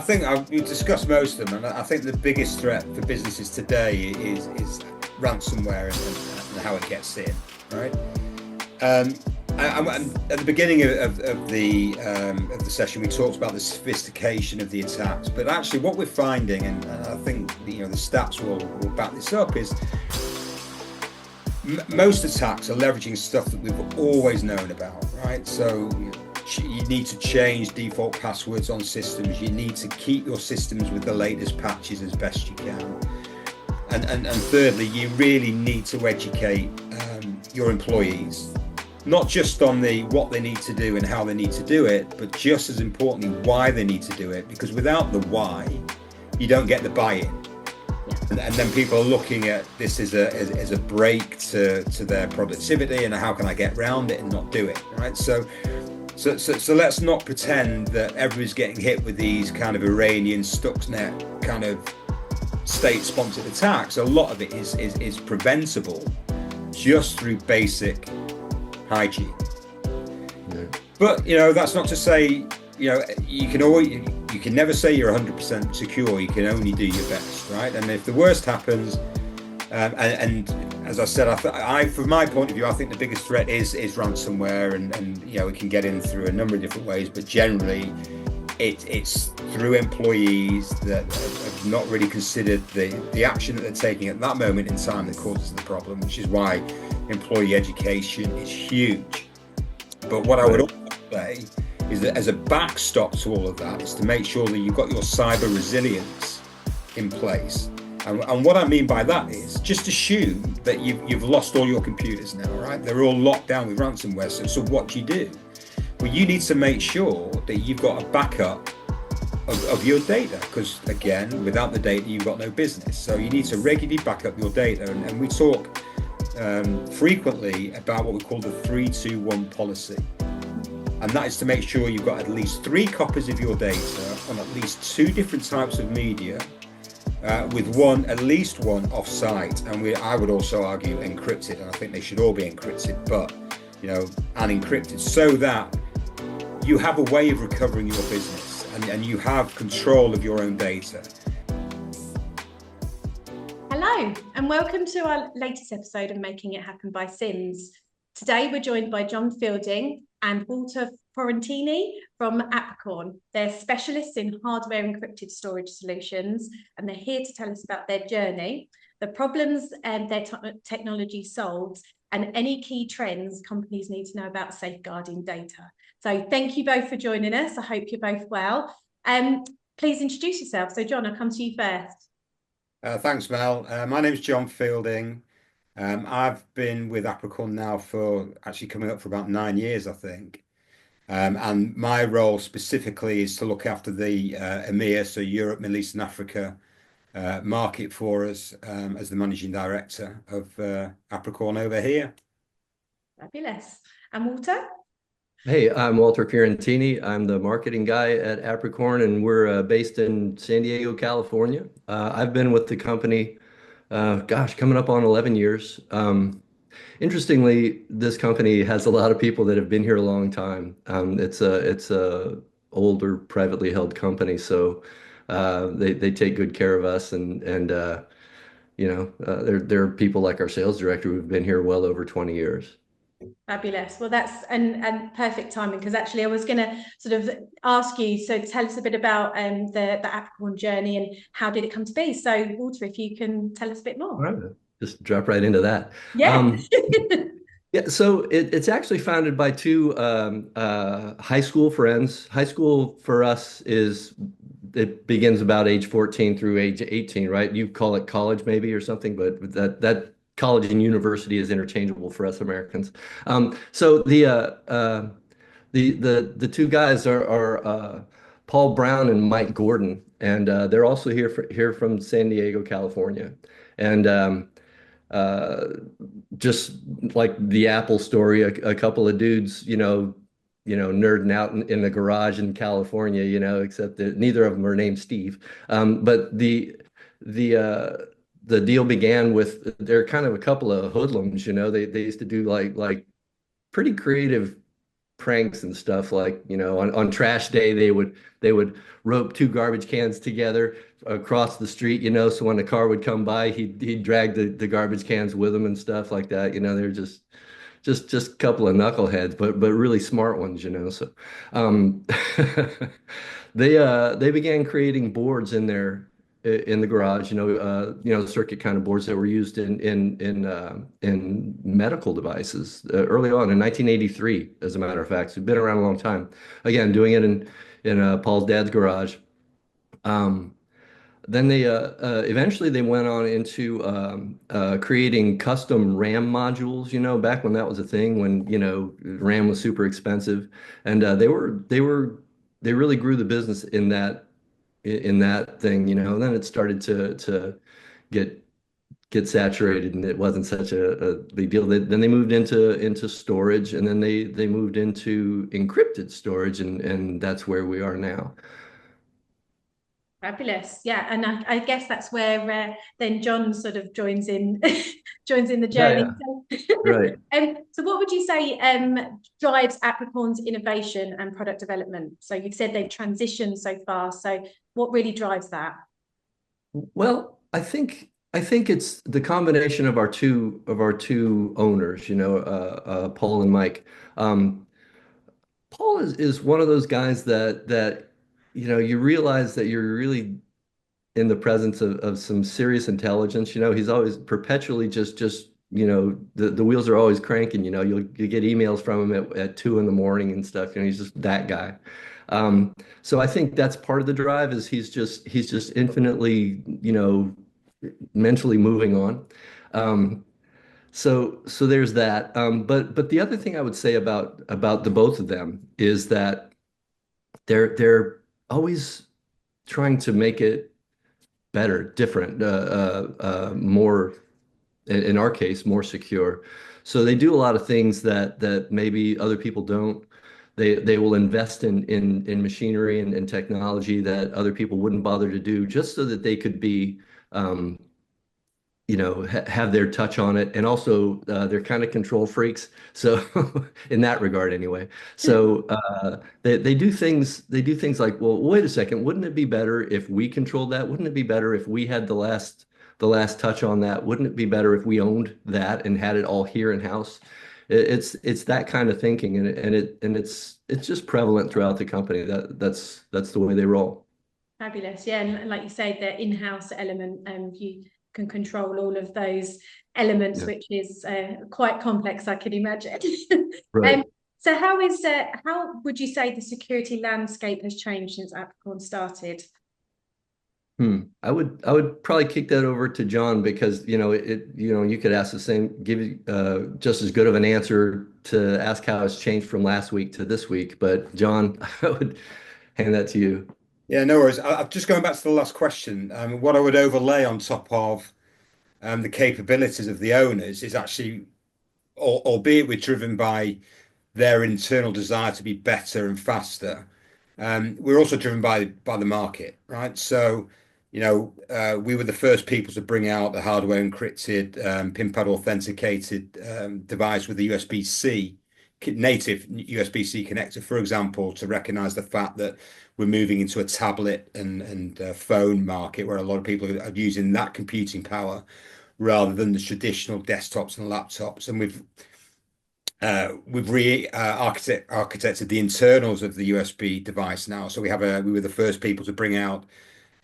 think we've discussed most of them, and I think the biggest threat for businesses today is ransomware and how it gets in, right? At the beginning of the session, we talked about the sophistication of the attacks, but actually, what we're finding, and I think the stats will back this up, is most attacks are leveraging stuff that we've always known about, right? So you need to change default passwords on systems. You need to keep your systems with the latest patches as best you can. And thirdly, you really need to educate your employees, not just on what they need to do and how they need to do it, but just as importantly, why they need to do it. Because without the why, you don't get the buy-in. And then people are looking at this as a break to their productivity, and how can I get around it and not do it, right? So let's not pretend that everybody's getting hit with these kind of Iranian Stuxnet kind of state-sponsored attacks. A lot of it is preventable just through basic hygiene. Yeah. But that's not to say you can never say you're 100% secure. You can only do your best, right? And if the worst happens, and as I said, from my point of view, I think the biggest threat is ransomware, and it can get in through a number of different ways, but generally it's through employees that have not really considered the action that they're taking at that moment in time that causes the problem, which is why employee education is huge. But what I would also say is that as a backstop to all of that is to make sure that you've got your cyber resilience in place. And what I mean by that is just assume that you've lost all your computers now, right? They're all locked down with ransomware. So what do you do? Well, you need to make sure that you've got a backup of your data, because again, without the data, you've got no business. So you need to regularly back up your data. And we talk frequently about what we call the 3-2-1 policy. And that is to make sure you've got at least 3 copies of your data on at least 2 different types of media, with at least one off-site. And I would also argue encrypted, and I think they should all be encrypted, but unencrypted, so that you have a way of recovering your business and you have control of your own data. Hello, and welcome to our latest episode of Making It Happen by Sims. Today we're joined by John Fielding and Walter Fiorentini from Apricorn. They're specialists in hardware-encrypted storage solutions, and they're here to tell us about their journey, the problems their technology solves, and any key trends companies need to know about safeguarding data. So thank you both for joining us. I hope you're both well. Please introduce yourself. So John, I'll come to you first. Thanks, Mel. My name's John Fielding. I've been with Apricorn now for actually coming up for about 9 years, I think. And my role specifically is to look after the EMEA, so Europe, Middle East and Africa market for us, as the managing director of Apricorn over here. Fabulous. And Walter? Hey, I'm Walter Fiorentini. I'm the marketing guy at Apricorn, and we're based in San Diego, California. I've been with the company, coming up on 11 years. Interestingly, this company has a lot of people that have been here a long time. It's a older privately held company, so they take good care of us, and there are people like our sales director who've been here well over 20 years. Fabulous. Well, that's and perfect timing, because actually I was going to sort of ask you, so tell us a bit about the Apricorn journey and how did it come to be. So Walter, if you can tell us a bit more. All right. Just drop right into that. Yeah. Yeah, so it's actually founded by 2 high school friends. High school for us it begins about age 14 through age 18, right? You call it college maybe or something, but that college and university is interchangeable for us Americans. So the 2 guys are Paul Brown and Mike Gordon, and they're also here from San Diego, California. And just like the Apple story, a couple of dudes, nerding out in the garage in California, except that neither of them are named Steve. But the deal began with, they're kind of a couple of hoodlums, they used to do like pretty creative pranks and stuff like, on trash day they would rope two garbage cans together across the street, so when a car would come by, he'd drag the garbage cans with him and stuff like that. They're just a couple of knuckleheads, but really smart ones. So um, they began creating boards in the garage, circuit kind of boards that were used in medical devices early on in 1983, as a matter of fact. So it's been around a long time. Again, doing it in Paul's dad's garage. Um, then they eventually they went on into creating custom RAM modules, back when that was a thing, when, RAM was super expensive. And they really grew the business in that thing, and then it started to get get saturated and it wasn't such a big deal. Then they moved into storage, and then they moved into encrypted storage, and that's where we are now. Fabulous. Yeah. And I guess that's where then John sort of joins in joins in the Yeah, journey. yeah. So, Right. so what would you say drives Apricorn's innovation and product development? So you've said they've transitioned so far. So what really drives that? Well, I think it's the combination of our two owners, Paul and Mike. Um, Paul is one of those guys that you realize that you're really in the presence of some serious intelligence. He's always perpetually just the wheels are always cranking. You get emails from him at 2 in the morning and stuff. He's just that guy. So I think that's part of the drive is he's just infinitely mentally moving on. So there's that. But the other thing I would say about the both of them is that they're always trying to make it better, different, more, in our case, more secure. So they do a lot of things that maybe other people don't. They will invest in machinery and technology that other people wouldn't bother to do, just so that they could be, um, have their touch on it. And also, they're kind of control freaks. So in that regard, anyway. So they do things like, well, wait a second, wouldn't it be better if we controlled that? Wouldn't it be better if we had the last touch on that? Wouldn't it be better if we owned that and had it all here in house? It's that kind of thinking, and it's just prevalent throughout the company. That's the way they roll. Fabulous. Yeah. And like you say, the in-house element, you can control all of those elements, Yeah. which is quite complex, I can imagine. Right. So how would you say the security landscape has changed since Apricorn started? I would probably kick that over to John because you could ask the same, give you just as good of an answer to ask how it's changed from last week to this week. But John, I would hand that to you. Yeah, no worries. I'm just going back to the last question. What I would overlay on top of the capabilities of the owners is actually, albeit we're driven by their internal desire to be better and faster, we're also driven by the market, right? So, we were the first people to bring out the hardware encrypted, PIN pad authenticated device with a USB-C native USB-C connector, for example, to recognize the fact that we're moving into a tablet and phone market where a lot of people are using that computing power rather than the traditional desktops and laptops. And we've architected the internals of the USB device now. So we were the first people to bring out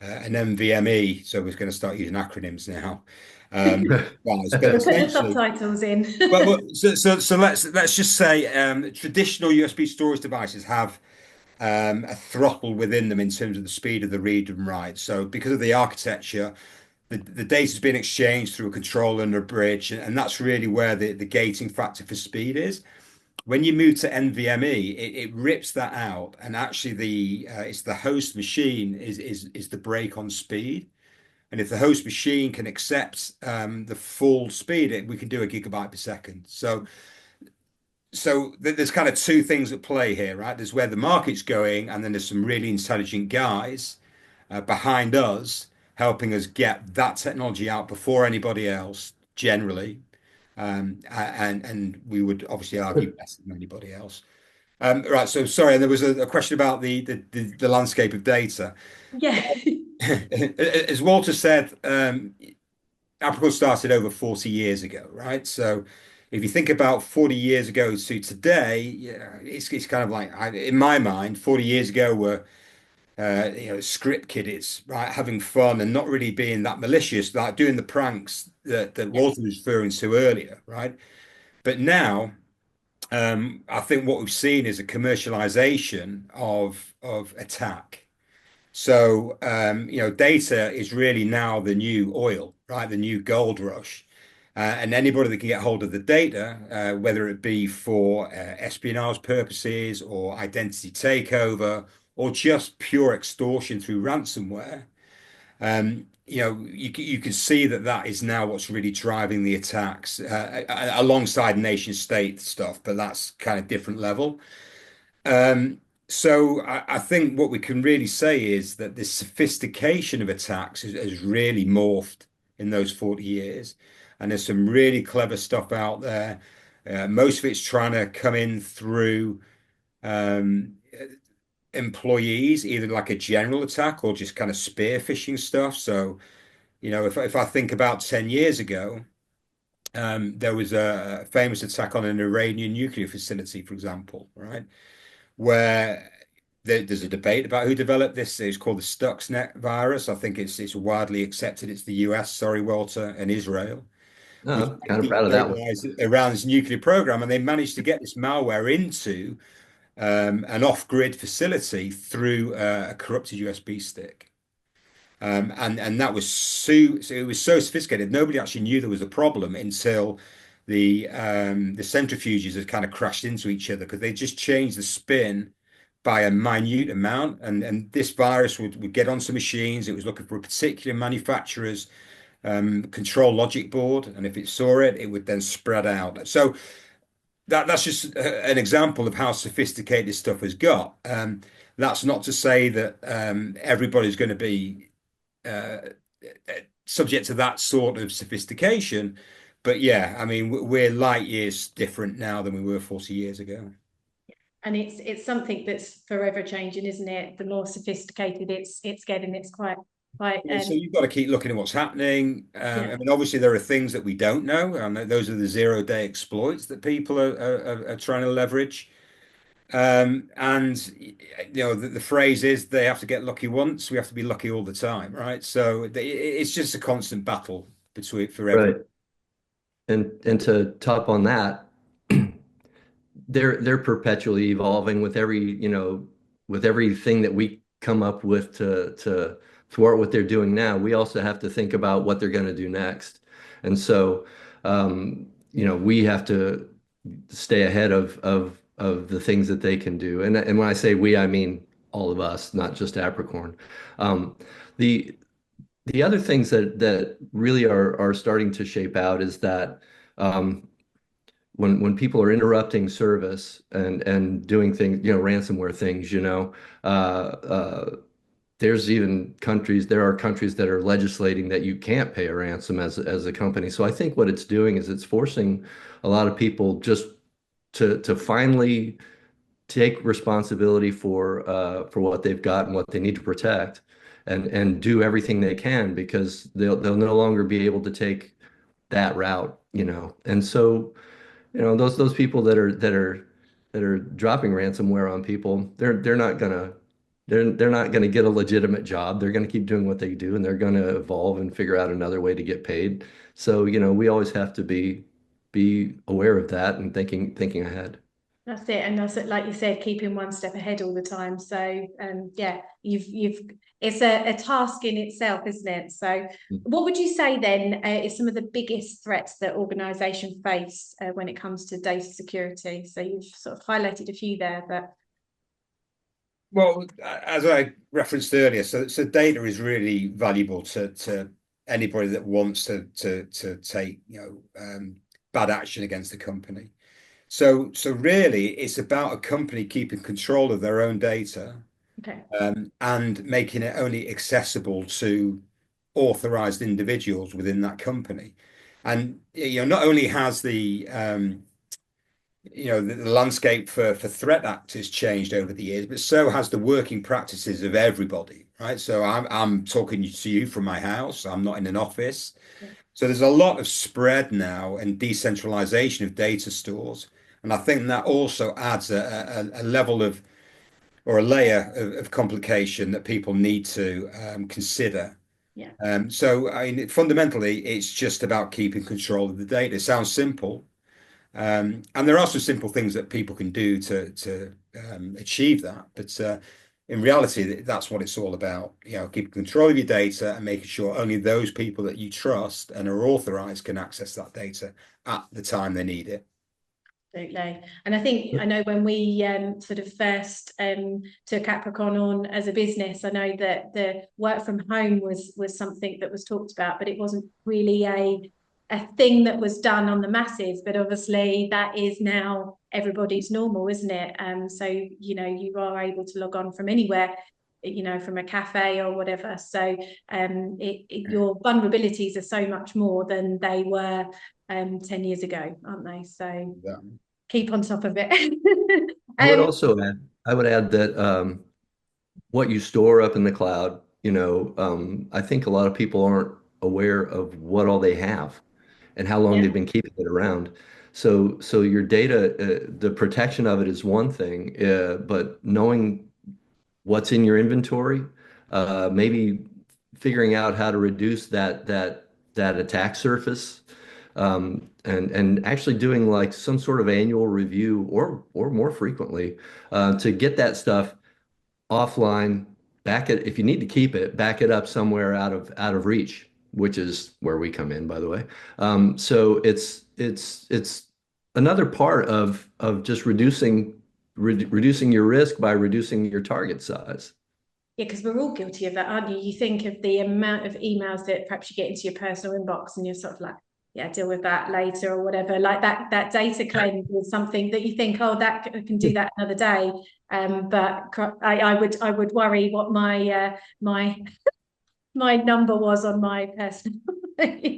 an NVMe. So we're going to start using acronyms now. Guys, but We'll put the essentially, subtitles in. so let's just say traditional USB storage devices have a throttle within them in terms of the speed of the read and write. So because of the architecture, the data is being exchanged through a controller and a bridge, and that's really where the gating factor for speed is. When you move to NVMe, it rips that out, and actually it's the host machine is the brake on speed. And if the host machine can accept the full speed, we can do a gigabyte per second. So there's kind of two things at play here, right? There's where the market's going, and then there's some really intelligent guys behind us helping us get that technology out before anybody else, generally. And we would obviously argue better than anybody else. Right. So sorry, and there was a question about the landscape of data. Yeah. As Walter said, Apricorn started over 40 years ago, right? So if you think about 40 years ago to today, yeah, it's kind of like, in my mind, 40 years ago were script kiddies, right, having fun and not really being that malicious, like doing the pranks that Yeah. Walter was referring to earlier, right? But now, I think what we've seen is a commercialization of attack. So, data is really now the new oil, right? The new gold rush. And anybody that can get hold of the data, whether it be for espionage purposes or identity takeover or just pure extortion through ransomware, you can see that that is now what's really driving the attacks alongside nation state stuff, but that's kind of different level. So I think what we can really say is that the sophistication of attacks has really morphed in those 40 years. And there's some really clever stuff out there. Most of it's trying to come in through um, employees, either like a general attack or just kind of spear phishing stuff. So, if I think about 10 years ago, there was a famous attack on an Iranian nuclear facility, for example, right? Where there's a debate about who developed this. It's called the Stuxnet virus. I think it's widely accepted. It's the US, sorry, Walter, and Israel, was I'm kind of proud of that one. destabilized around this nuclear program, and they managed to get this malware into an off-grid facility through a corrupted USB stick. And that was so it was so sophisticated. Nobody actually knew there was a problem until the centrifuges had kind of crashed into each other because they just changed the spin by a minute amount. And this virus would get onto machines. It was looking for a particular manufacturer's control logic board, and if it saw it, it would then spread out. So that's just an example of how sophisticated this stuff has got. That's not to say that everybody's going to be uh, subject to that sort of sophistication. But yeah, I mean, we're light years different now than we were 40 years ago. And it's something that's forever changing, isn't it? The more sophisticated it's getting, it's quite Yeah, so you've got to keep looking at what's happening. yeah. I mean, obviously there are things that we don't know, and those are the zero-day exploits that people are trying to leverage. And the phrase is they have to get lucky once, we have to be lucky all the time, right? So it's just a constant battle between for everyone. Right. And to top on that, they're perpetually evolving with with everything that we come up with to thwart what they're doing now. We also have to think about what they're going to do next. And so we have to stay ahead of the things that they can do. And when I say we, I mean all of us, not just Apricorn. Um, the the other things that really are starting to shape out is that um, when people are interrupting service and doing things, ransomware things, there are countries that are legislating that you can't pay a ransom as a company. So I think what it's doing is it's forcing a lot of people just to finally take responsibility for what they've got and what they need to protect and do everything they can because they'll no longer be able to take that route. And so those people that are dropping ransomware on people, they're not gonna get a legitimate job. They're gonna keep doing what they do, and they're gonna evolve and figure out another way to get paid. So, we always have to be aware of that and thinking ahead. That's it, and that's it, like you said, keeping one step ahead all the time. So, yeah, you've it's a task in itself, isn't it? So, what would you say then is some of the biggest threats that organisations face when it comes to data security? So, you've sort of highlighted a few there, but Well, as I referenced earlier, so data is really valuable to anybody that wants to take bad action against the company. So really, it's about a company keeping control of their own data, okay, and making it only accessible to authorized individuals within that company. And not only has the landscape for threat actors changed over the years, but so has the working practices of everybody, right? So I'm talking to you from my house. I'm not in an office. Yeah. So there's a lot of spread now and decentralization of data stores. And I think that also adds a level of, or a layer of complication that people need to consider. Yeah. So I mean, fundamentally, it's just about keeping control of the data. It sounds simple, and there are some simple things that people can do to achieve that. But in reality, that's what it's all about. Keeping control of your data and making sure only those people that you trust and are authorized can access that data at the time they need it. Absolutely. And I know when we sort of first took Apricorn on as a business, I know that the work from home was something that was talked about, but it wasn't really a thing that was done on the masses. But obviously that is now everybody's normal, isn't it? So you are able to log on from anywhere, from a cafe or whatever. So your vulnerabilities are so much more than they were 10 years ago, aren't they? So Yeah. keep on top of it. I would add that what you store up in the cloud, I think a lot of people aren't aware of what all they have and how long Yeah, they've been keeping it around. So your data, the protection of it is one thing, but knowing what's in your inventory, maybe figuring out how to reduce that attack surface, and actually doing like some sort of annual review or more frequently to get that stuff offline, back it if you need to keep it, back it up somewhere out of reach, which is where we come in, by the way. So it's another part of just reducing your risk by reducing your target size. yeah, because we're all guilty of that, aren't you? You think of the amount of emails that perhaps you get into your personal inbox and you're sort of like, yeah, deal with that later or whatever. Like that data cleanse is something that you think, oh, that I can do that another day. But I would worry what my number was on my personal.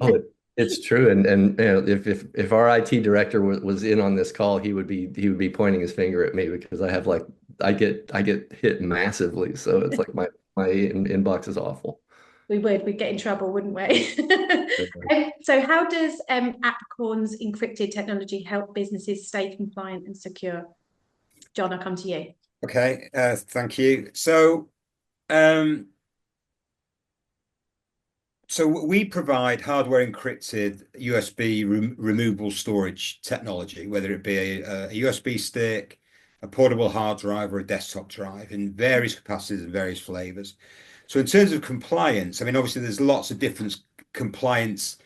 Oh, it's true. And if our IT director was in on this call, he would be pointing his finger at me because I have like I get hit massively. So it's like my inbox is awful. We'd get in trouble, wouldn't we? So how does Apricorn's encrypted technology help businesses stay compliant and secure? John, I'll come to you. Okay, thank you. So we provide hardware encrypted USB removable storage technology, whether it be a USB stick, a portable hard drive, or a desktop drive in various capacities and various flavors. So in terms of compliance, I mean, obviously there's lots of different compliance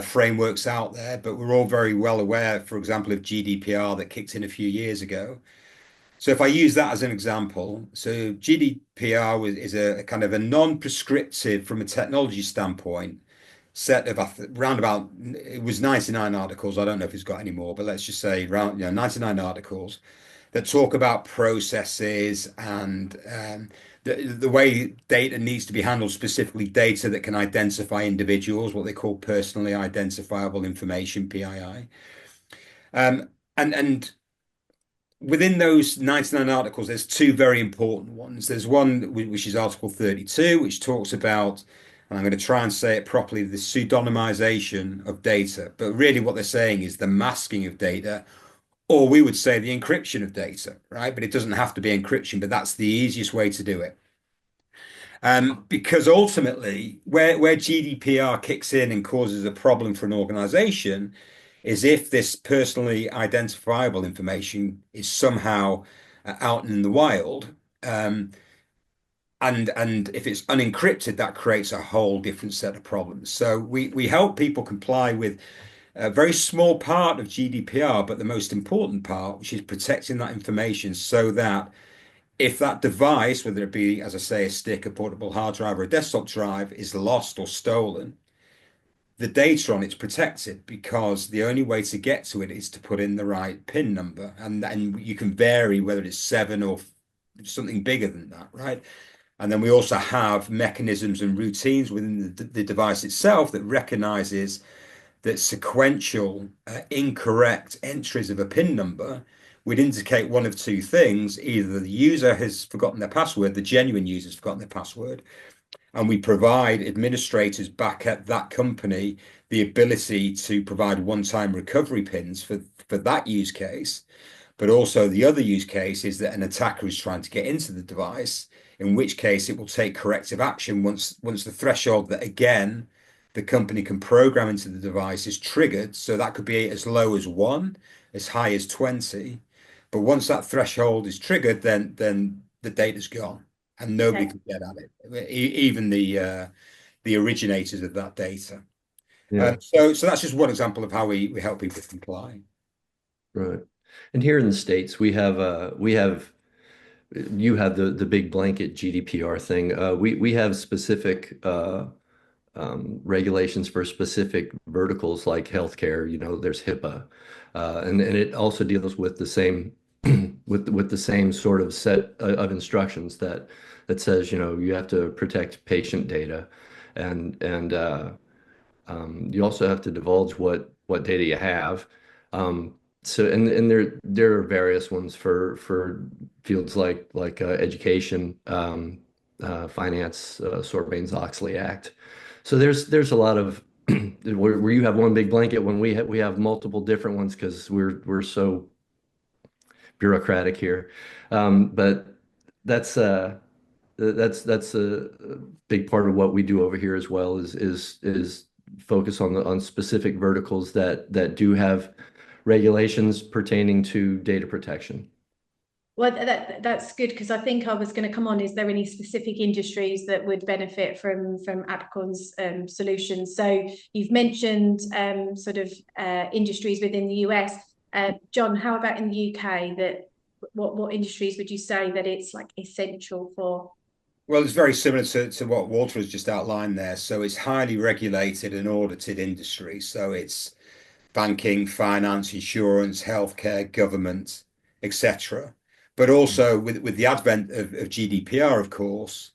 frameworks out there, but we're all very well aware, for example, of GDPR that kicked in a few years ago. So if I use that as an example, so GDPR is a kind of a non-prescriptive from a technology standpoint set of round about, it was 99 articles. I don't know if it's got any more, but let's just say around 99 articles that talk about processes and the way data needs to be handled, specifically data that can identify individuals, what they call personally identifiable information, PII. And within those 99 articles, there's two very important ones. There's one which is Article 32, which talks about, and I'm going to try and say it properly, the pseudonymization of data. But really what they're saying is the masking of data, or we would say the encryption of data, right? But it doesn't have to be encryption, but that's the easiest way to do it. Because ultimately, where GDPR kicks in and causes a problem for an organization is if this personally identifiable information is somehow out in the wild, and if it's unencrypted, that creates a whole different set of problems. So we help people comply with a very small part of GDPR, but the most important part, which is protecting that information so that if that device, whether it be, as I say, a stick, a portable hard drive, or a desktop drive, is lost or stolen, the data on it's protected because the only way to get to it is to put in the right PIN number. And then you can vary whether it's 7 or something bigger than that, right? And then we also have mechanisms and routines within the device itself that recognizes that sequential incorrect entries of a PIN number would indicate one of two things. Either the user has forgotten their password, the genuine user has forgotten their password, and we provide administrators back at that company the ability to provide one-time recovery pins for that use case. But also the other use case is that an attacker is trying to get into the device, in which case it will take corrective action once the threshold that, again, the company can program into the device is triggered. So that could be as low as 1, as high as 20. But once that threshold is triggered, then the data's gone and nobody can get at it, even the originators of that data. Yeah. So that's just one example of how we help people comply. Right. And here in the States, we have you have the big blanket GDPR thing. We have specific regulations for specific verticals like healthcare. You know, there's HIPAA, and it also deals with the same with the same sort of set of instructions that says, you know, you have to protect patient data, and you also have to divulge what data you have. So and there are various ones for fields like education, finance, Sarbanes-Oxley Act. So there's a lot of where you have one big blanket when we have multiple different ones because we're so bureaucratic here. But that's that's a big part of what we do over here as well is focus on specific verticals that do have regulations pertaining to data protection. Well, that's good because I think I was going to come on. Is there any specific industries that would benefit from Apricorn's solutions? So you've mentioned sort of industries within the US. John, how about in the UK? That what industries would you say that it's like essential for? Well, it's very similar to what Walter has just outlined there. So it's highly regulated and audited industry. So it's banking, finance, insurance, healthcare, government, etc. But also with the advent of GDPR, of course,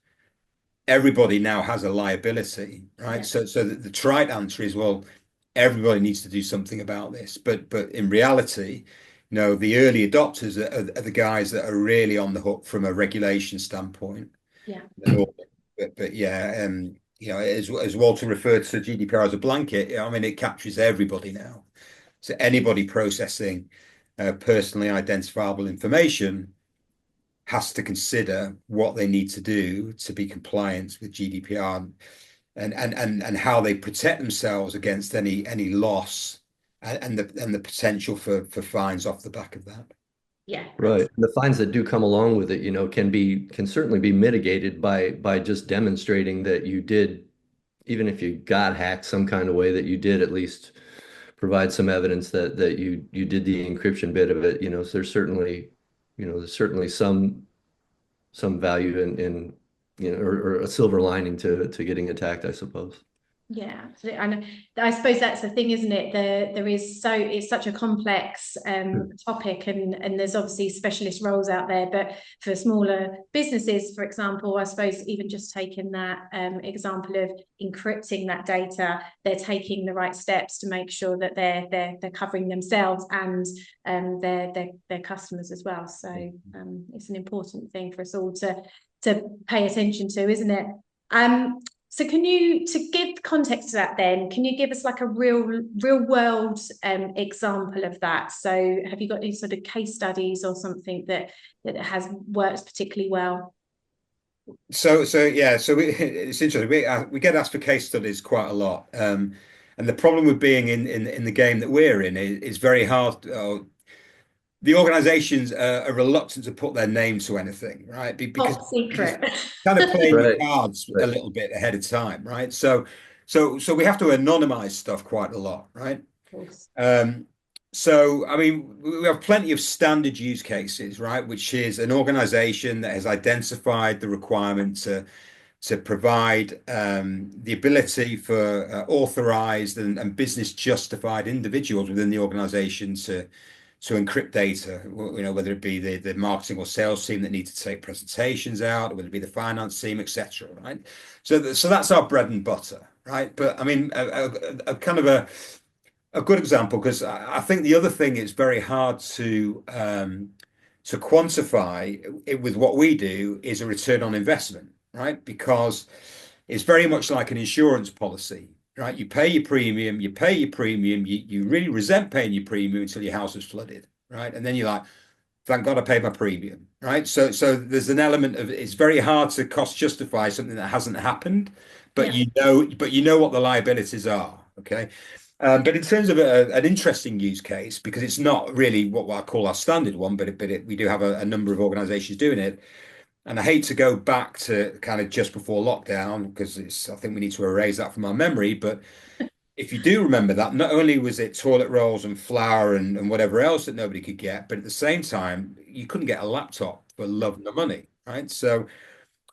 everybody now has a liability, right? Yeah. So the trite answer is, well, everybody needs to do something about this. But in reality, you know, the early adopters are the guys that are really on the hook from a regulation standpoint. Yeah. But yeah, you know, as Walter referred to GDPR as a blanket, I mean, it captures everybody now. So anybody processing personally identifiable information has to consider what they need to do to be compliant with GDPR and how they protect themselves against any loss and the potential for fines off the back of that. Yeah. Right. And the fines that do come along with it, you know, can certainly be mitigated by just demonstrating that you did, even if you got hacked some kind of way, that you did at least provide some evidence that you did the encryption bit of it. You know, so there's certainly some value in you know, or a silver lining to getting attacked, I suppose. Yeah, absolutely. And I suppose that's the thing, isn't it? It's such a complex topic, and there's obviously specialist roles out there. But for smaller businesses, for example, I suppose even just taking that example of encrypting that data, they're taking the right steps to make sure that they're covering themselves and their customers as well. So it's an important thing for us all to pay attention to, isn't it? So to give context to that then, can you give us like a real world example of that? So have you got any sort of case studies or something that has worked particularly well? So yeah, it's interesting. We get asked for case studies quite a lot. And the problem with being in the game that we're in is very hard. The organizations are reluctant to put their name to anything, right? Because Top secret. kind of playing Right. the cards a Right. little bit ahead of time, right? So we have to anonymize stuff quite a lot, right? Of course. So I mean, we have plenty of standard use cases, right? Which is an organization that has identified the requirement to provide the ability for authorized and business justified individuals within the organization to encrypt data, you know, whether it be the marketing or sales team that need to take presentations out, or whether it be the finance team, etc. Right? So that's our bread and butter, right? But I mean, a kind of a good example, because I think the other thing is very hard to quantify it with what we do is a return on investment, right? Because it's very much like an insurance policy, right? You pay your premium, you really resent paying your premium until your house is flooded, right? And then you're like, thank God I paid my premium, right? So there's an element of it's very hard to cost justify something that hasn't happened, but Yeah. you know what the liabilities are, okay? But in terms of an interesting use case, because it's not really what I call our standard one, but we do have a number of organizations doing it. And I hate to go back to kind of just before lockdown because I think we need to erase that from our memory. But if you do remember that, not only was it toilet rolls and flour and whatever else that nobody could get, but at the same time, you couldn't get a laptop for love nor money, right? So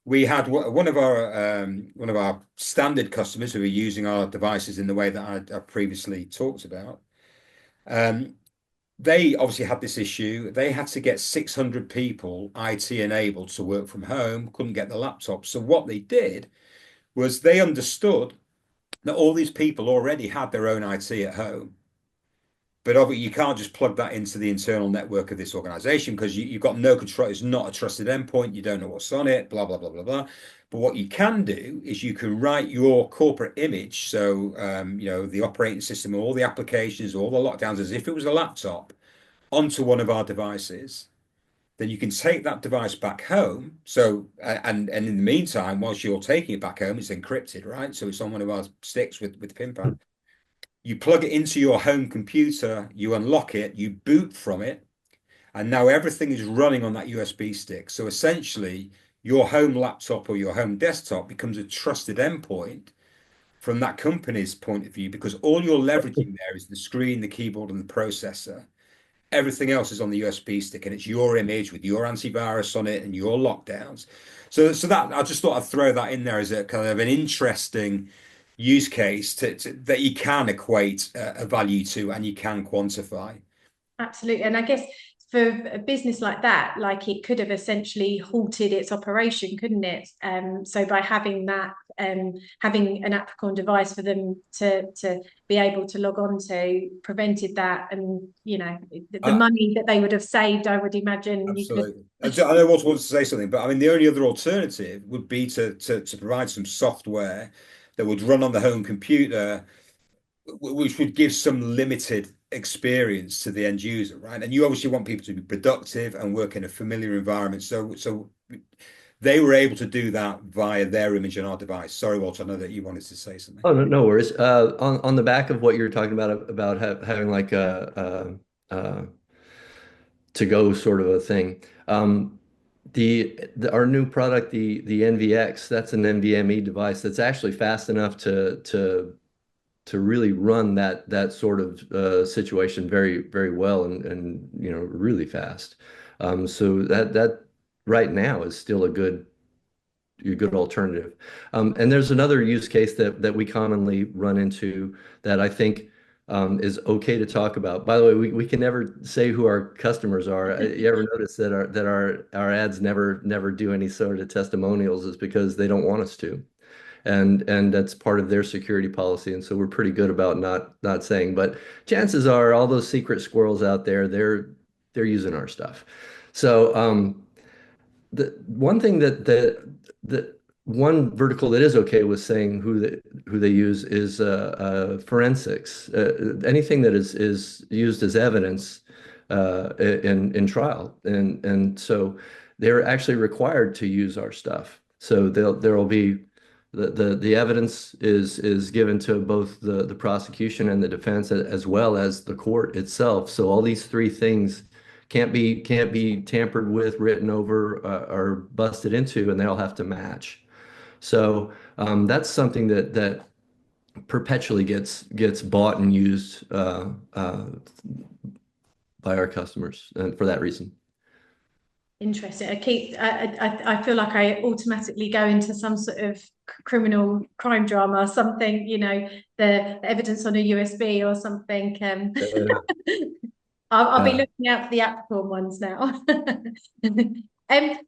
we had one of our standard customers who were using our devices in the way that I previously talked about. Um, they obviously had this issue. They had to get 600 people IT enabled to work from home, couldn't get the laptop. So what they did was they understood that all these people already had their own IT at home. But obviously, you can't just plug that into the internal network of this organization because you've got no control. It's not a trusted endpoint. You don't know what's on it, blah, blah, blah, blah, blah. But what you can do is you can write your corporate image. So, the operating system, all the applications, all the lockdowns, as if it was a laptop onto one of our devices. Then you can take that device back home. So, and in the meantime, whilst you're taking it back home, it's encrypted, right? So it's on one of our sticks with pin pad. You plug it into your home computer, you unlock it, you boot from it, and now everything is running on that USB stick. So essentially, your home laptop or your home desktop becomes a trusted endpoint from that company's point of view because all you're leveraging there is the screen, the keyboard, and the processor. Everything else is on the USB stick, and it's your image with your antivirus on it and your lockdowns. So that I just thought I'd throw that in there as a kind of an interesting use case that you can equate a value to and you can quantify. Absolutely. And I guess for a business like that, like it could have essentially halted its operation, couldn't it? So by having that, having an Apricorn device for them to be able to log on to prevented that, and the money that they would have saved, I would imagine. Absolutely. I know Walter wants to say something, but I mean the only other alternative would be to provide some software that would run on the home computer, which would give some limited experience to the end user, right? And you obviously want people to be productive and work in a familiar environment. So they were able to do that via their image on our device. Sorry, Walter, I know that you wanted to say something. Oh, no, no worries. On the back of what you're talking about having like a to go sort of a thing. Our new product, the NVX, that's an NVMe device that's actually fast enough to really run that sort of situation very very well and really fast. So that right now is still a good alternative. And there's another use case that we commonly run into that I think is okay to talk about. By the way, we can never say who our customers are. You ever notice that our ads never do any sort of testimonials is because they don't want us to. And that's part of their security policy. And so we're pretty good about not saying, but chances are all those secret squirrels out there, they're using our stuff. So the one thing that one vertical that is okay with saying who they use is forensics. Anything that is used as evidence in trial, and so they're actually required to use our stuff. So there will be the evidence is given to both the prosecution and the defense as well as the court itself. So all these three things can't be tampered with, written over, or busted into, and they all have to match. So that's something that perpetually gets bought and used by our customers, and for that reason. Interesting. I feel like I automatically go into some sort of criminal crime drama or something, the evidence on a USB or something. I'll be looking out for the Apricorn ones now.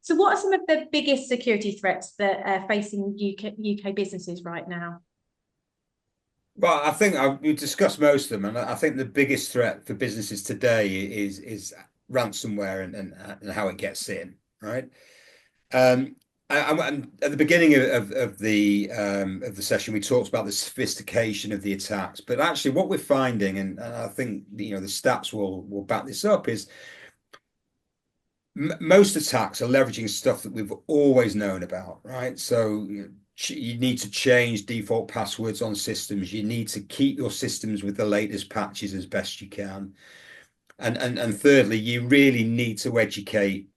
So what are some of the biggest security threats that are facing UK businesses right now? Well, I think we discussed most of them, and I think the biggest threat for businesses today is ransomware and how it gets in, right? Um, and at the beginning of the session, we talked about the sophistication of the attacks, but actually, what we're finding, and I think the stats will back this up, is most attacks are leveraging stuff that we've always known about, right? So you need to change default passwords on systems. You need to keep your systems with the latest patches as best you can. And thirdly, you really need to educate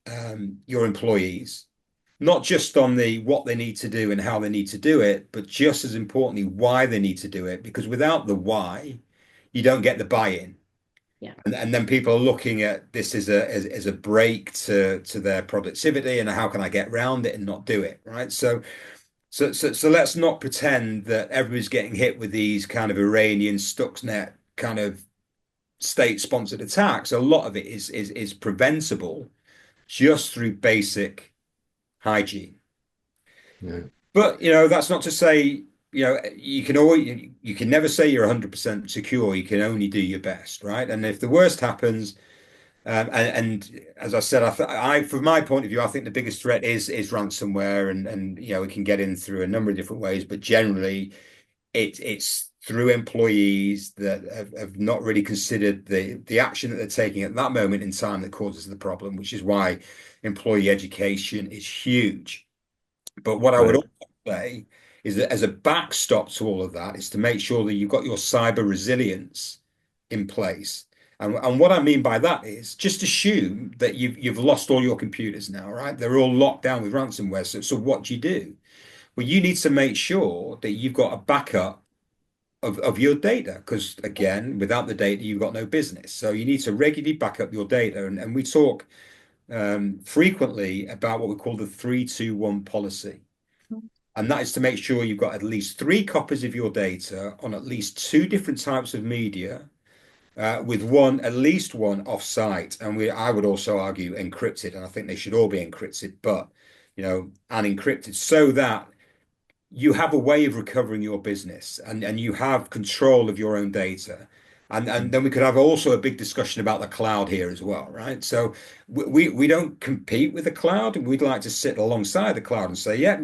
your employees, not just on what they need to do and how they need to do it, but just as importantly, why they need to do it. Because without the why, you don't get the buy-in. Yeah. And then people are looking at this as a break to their productivity and how can I get around it and not do it, right? So let's not pretend that everybody's getting hit with these kind of Iranian Stuxnet kind of state-sponsored attacks. A lot of it is preventable just through basic hygiene. Yeah. But that's not to say you can never say you're 100% secure. You can only do your best, right? And if the worst happens, and as I said, from my point of view, I think the biggest threat is ransomware, and it can get in through a number of different ways, but generally it's through employees that have not really considered the action that they're taking at that moment in time that causes the problem, which is why employee education is huge. But what I would Right. also say is that as a backstop to all of that is to make sure that you've got your cyber resilience in place. And what I mean by that is just assume that you've lost all your computers now, right? They're all locked down with ransomware. So what do you do? Well, you need to make sure that you've got a backup of your data, because again, without the data, you've got no business. So you need to regularly back up your data. And we talk frequently about what we call the 3-2-1 policy. And that is to make sure you've got at least 3 copies of your data on at least 2 different types of media, with at least one off-site. And I would also argue encrypted, and I think they should all be encrypted, but unencrypted, so that you have a way of recovering your business and you have control of your own data. And then we could have also a big discussion about the cloud here as well, right? So we don't compete with the cloud, and we'd like to sit alongside the cloud and say, yeah,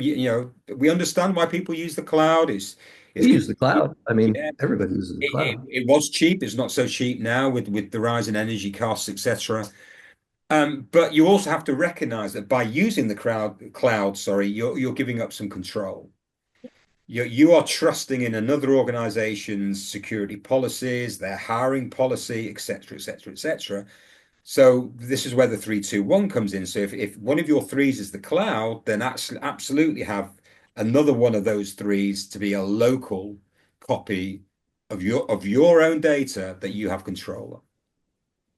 we understand why people use the cloud. It's We use the cloud. I mean, yeah, everybody uses the cloud. it was cheap. It's not so cheap now with the rise in energy costs, etc. But you also have to recognize that by using the cloud, sorry, you're giving up some control. You are trusting in another organization's security policies, their hiring policy, et cetera, et cetera, et cetera. So this is where the 3-2-1 comes in. So if one of your threes is the cloud, then absolutely have another one of those threes to be a local copy of your own data that you have control of.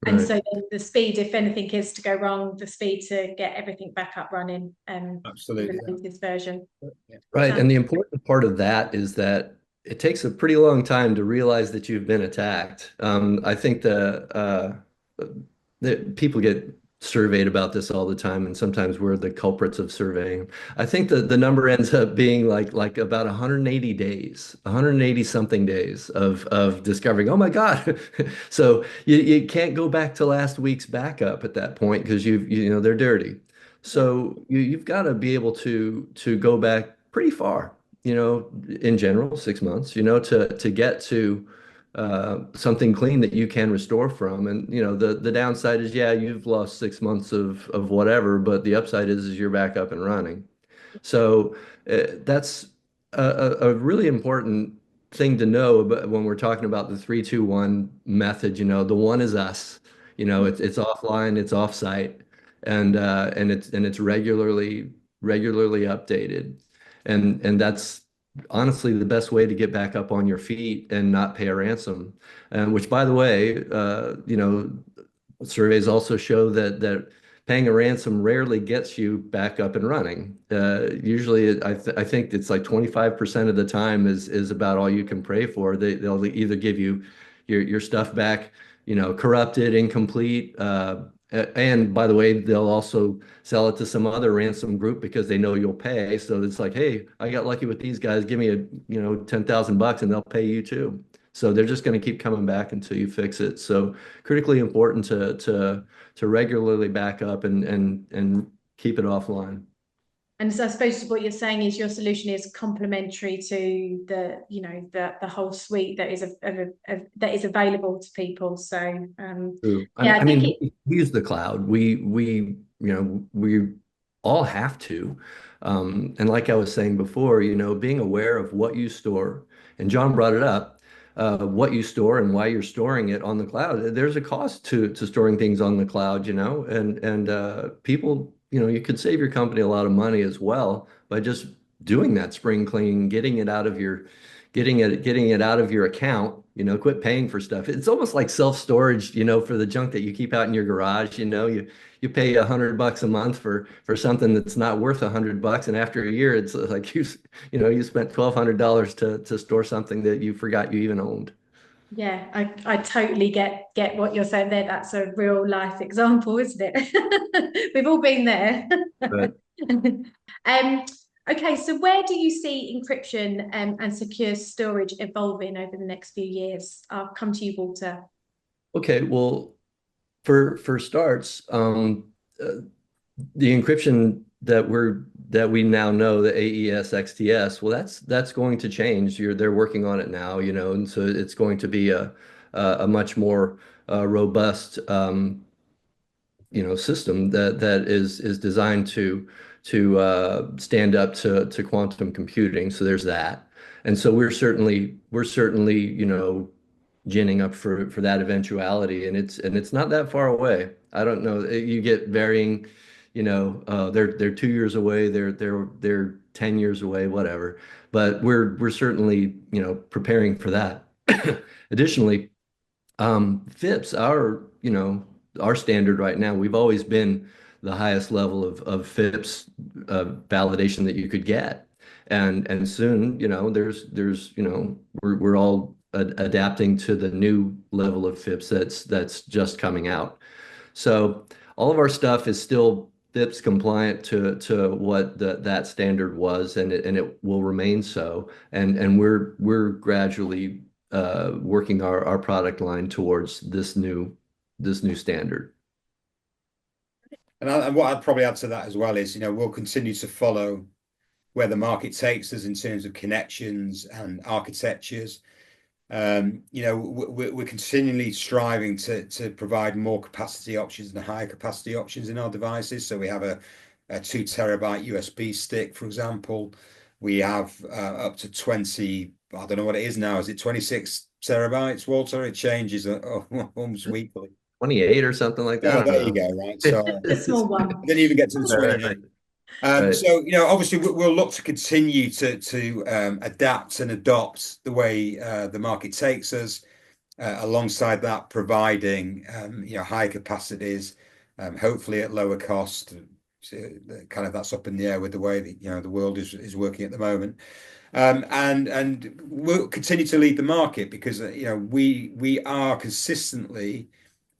And Right. so the speed, if anything is to go wrong, the speed to get everything back up running in Absolutely. the latest version. Yeah. Right. And Sounds the important part of that is that it takes a pretty long time to realize that you've been attacked. I think the people get surveyed about this all the time, and sometimes we're the culprits of surveying. I think the number ends up being like about 180 days, 180 something days of discovering, oh my God. So you can't go back to last week's backup at that point because they're dirty. So you've got to be able to go back pretty far, in general, 6 months, to get to something clean that you can restore from. And the downside is, yeah, you've lost 6 months of whatever, but the upside is you're back up and running. So that's a really important thing to know about when we're talking about the 3-2-1 method. The one is us. It's offline, it's offsite, and it's regularly updated. And that's honestly the best way to get back up on your feet and not pay a ransom. And which, by the way, surveys also show that paying a ransom rarely gets you back up and running. Usually, I think it's like 25% of the time is about all you can pray for. They'll either give you your stuff back, corrupted, incomplete, And by the way, they'll also sell it to some other ransom group because they know you'll pay. So it's like, hey, I got lucky with these guys. Give me $10,000 and they'll pay you too. So they're just going to keep coming back until you fix it. So critically important to regularly back up and keep it offline. And so I suppose what you're saying is your solution is complementary to the whole suite that is available to people. So True. yeah, I I think mean, it. we use the cloud. We all have to. And like I was saying before, being aware of what you store, and John brought it up, what you store and why you're storing it on the cloud. There's a cost to storing things on the cloud, and people, you could save your company a lot of money as well by just doing that spring cleaning, getting it out of your account, quit paying for stuff. It's almost like self-storage, for the junk that you keep out in your garage, you pay $100 a month for something that's not worth $100, and after a year, it's like you spent $1,200 to store something that you forgot you even owned. Yeah, I totally get what you're saying there. That's a real life example, isn't it? We've all been there. Right. Um, okay, so where do you see encryption and secure storage evolving over the next few years? I'll come to you, Walter. Okay, well, for starts, the encryption that we now know, the AES XTS, well, that's going to change. They're working on it now, and so it's going to be a much more robust system that is designed to stand up to quantum computing. So there's that. And so we're certainly ginning up for that eventuality, and it's not that far away. I don't know. You get varying, they're 2 years away, they're 10 years away, whatever. But we're certainly, preparing for that. Additionally, FIPS, our standard right now, we've always been the highest level of FIPS validation that you could get. And soon, we're all adapting to the new level of FIPS that's just coming out. So all of our stuff is still FIPS compliant to what that standard was, and it will remain so. And we're gradually working our product line towards this new standard. And what I'd probably add to that as well is, we'll continue to follow where the market takes us in terms of connections and architectures. We're continually striving to provide more capacity options and higher capacity options in our devices. So we have a 2 terabyte USB stick, for example. We have up to 20, I don't know what it is now. Is it 26 terabytes, Walter? It changes almost weekly. 28 or something like that. Yeah, I don't there you know. go. Right. So The small one. didn't even get to the Right, 28. right. So, obviously we'll look to continue to adapt and adopt the way the market takes us. Alongside that, providing high capacities, hopefully at lower cost. So kind of that's up in the air with the way that the world is working at the moment. And we'll continue to lead the market because we are consistently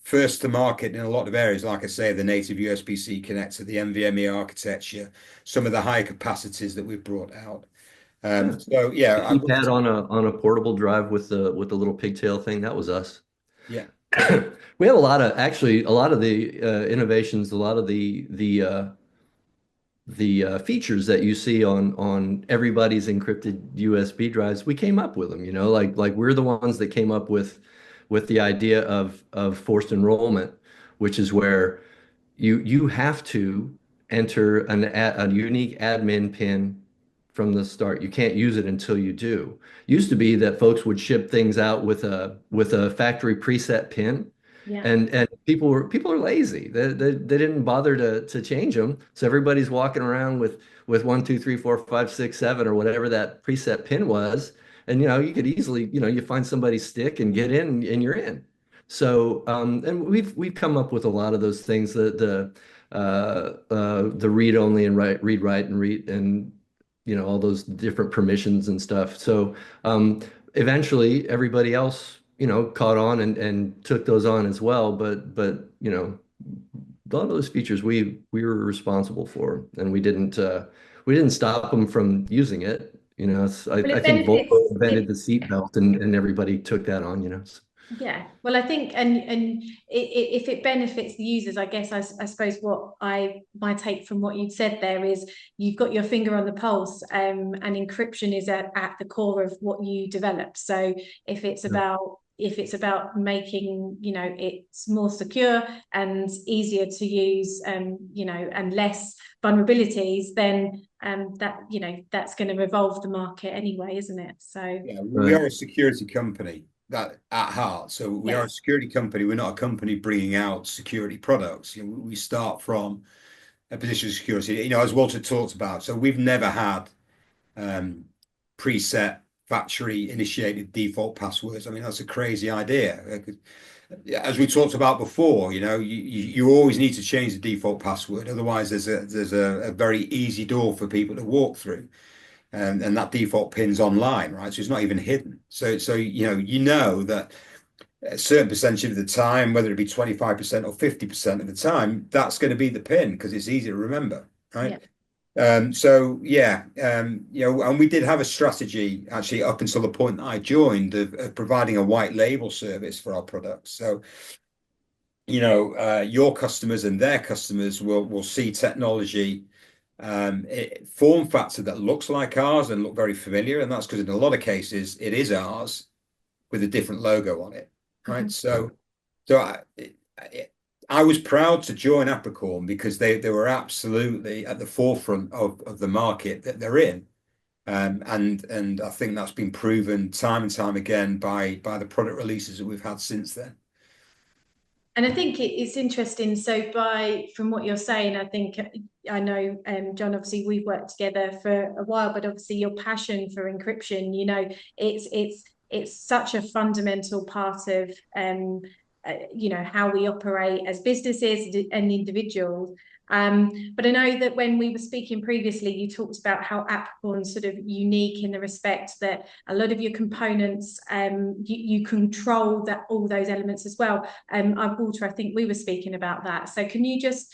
first to market in a lot of areas. Like I say, the native USB-C connector, the NVMe architecture, some of the high capacities that we've brought out. So yeah, Keypad on a portable drive with the little pigtail thing, that was us. yeah. We have a lot of the innovations, a lot of the features that you see on everybody's encrypted USB drives. We came up with them, like we're the ones that came up with the idea of forced enrollment, which is where you have to enter a unique admin PIN from the start. You can't use it until you do. Used to be that folks would ship things out with a factory preset PIN, Yeah. and people are lazy. They didn't bother to change them. So everybody's walking around with 1, 2, 3, 4, 5, 6, 7 or whatever that preset PIN was. And you could easily, you find somebody's stick and get in and you're in. So and we've come up with a lot of those things, the read only and read write and read, and all those different permissions and stuff. So eventually everybody else caught on and took those on as well, but lot of those features we were responsible for, and we didn't stop them from using it. Well, I it think benefits Volvo invented it. the seat belt, and everybody took that on. Yeah, well, I think, and if it benefits the users, I guess I suppose my take from what you'd said there is you've got your finger on the pulse, and encryption is at the core of what you develop. So if it's about making it's more secure and easier to use, and less vulnerabilities, then that's going to evolve the market anyway, isn't it? So Yeah, we Right. are a security company that at heart. So we are a yes. security company. We're not a company bringing out security products. We start from a position of security. As Walter talked about. So we've never had um, preset factory initiated default passwords. I mean, that's a crazy idea. As we talked about before, you always need to change the default password. Otherwise, there's a very easy door for people to walk through. And that default pin's online, right? So it's not even hidden. So that a certain percentage of the time, whether it be 25% or 50% of the time, that's going to be the pin because it's easy to remember, right? Yeah. And we did have a strategy actually up until the point that I joined of providing a white label service for our products. So, your customers and their customers will see technology form factor that looks like ours and look very familiar, and that's because in a lot of cases it is ours with a different logo on it, right? Mhm. So I was proud to join Apricorn because they were absolutely at the forefront of the market that they're in. And I think that's been proven time and time again by the product releases that we've had since then. And I think it's interesting. So, from what you're saying, I think I know, John. Obviously, we've worked together for a while, but obviously, your passion for encryption, it's such a fundamental part of how we operate as businesses and individuals. But I know that when we were speaking previously, you talked about how Apricorn's sort of unique in the respect that a lot of your components, you control all those elements as well. Walter, I think we were speaking about that. So can you just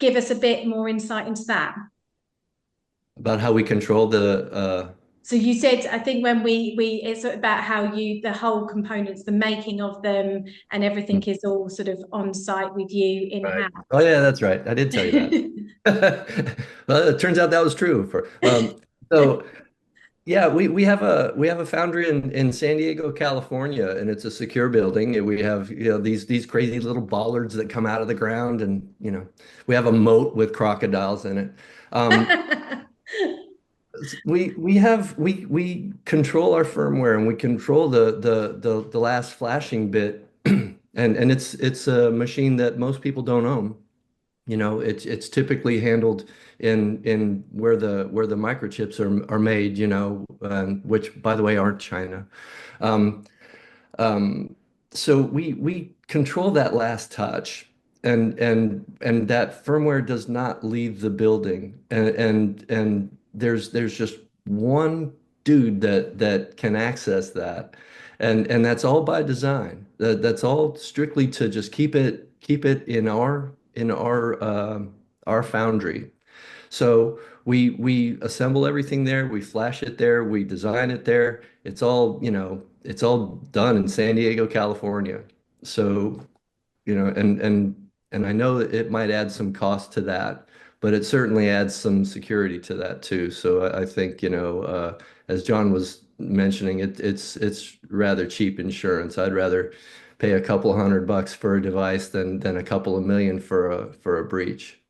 give us a bit more insight into that? About how we control the So you said, I think when it's about how the whole components, the making of them and everything is all sort of on site with you Right. in-house. Oh yeah, that's right. I did tell you that. Well, it turns out that was true so yeah, we have a foundry in San Diego, California, and it's a secure building. And we have these crazy little bollards that come out of the ground, and we have a moat with crocodiles in it. We control our firmware, and we control the last flashing bit, and it's a machine that most people don't own. It's typically handled in where the microchips are made, which by the way aren't China. Um, um, so we control that last touch, and that firmware does not leave the building, and there's just one dude that can access that, and that's all by design. That's all strictly to just keep it in our foundry. So we assemble everything there, we flash it there, we design it there. It's all done in San Diego, California. So, and I know that it might add some cost to that, but it certainly adds some security to that too. So I think, as John was mentioning, it's rather cheap insurance. I'd rather pay a couple $100 for a device than a couple of million for a breach.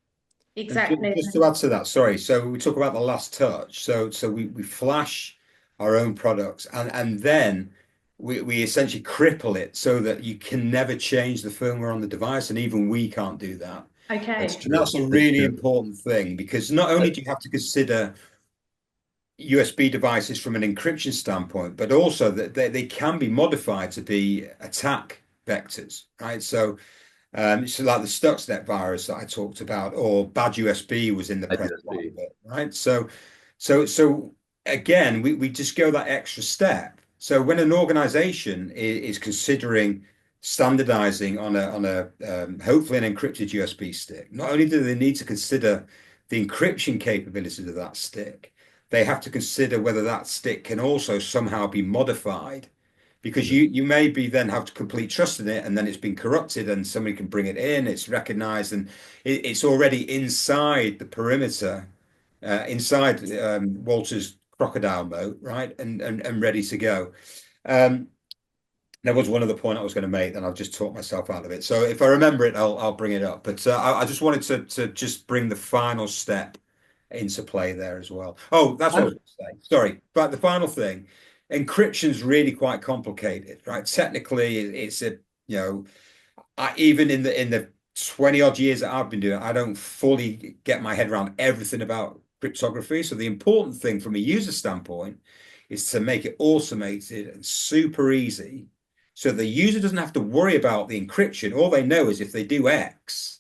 And Exactly. just to add to that, sorry. So we talk about the last touch. So we flash our own products and then we essentially cripple it so that you can never change the firmware on the device, and even we can't do that. Okay. And that's a That's really true. important thing because not only do you have to consider USB devices from an encryption standpoint, but also that they can be modified to be attack vectors, right? So it's like the Stuxnet virus that I talked about, or bad USB was in the I press do quite a see. bit, right? So again, we just go that extra step. So when an organization is considering standardizing on a hopefully an encrypted USB stick. Not only do they need to consider the encryption capabilities of that stick, they have to consider whether that stick can also somehow be modified, because you maybe then have complete trust in it, and then it's been corrupted and somebody can bring it in, it's recognized, and it's already inside the perimeter, inside Walter's crocodile moat, right? And ready to go. That was one of the points I was going to make, and I've just talked myself out of it. So if I remember it, I'll bring it up. But I just wanted to just bring the final step into play there as well. Oh, that's what I was going to say. Sorry, but the final thing, encryption's really quite complicated, right? Technically, it's a even in the 20 odd years that I've been doing it, I don't fully get my head around everything about cryptography. So the important thing from a user standpoint is to make it automated and super easy, so the user doesn't have to worry about the encryption. All they know is if they do X,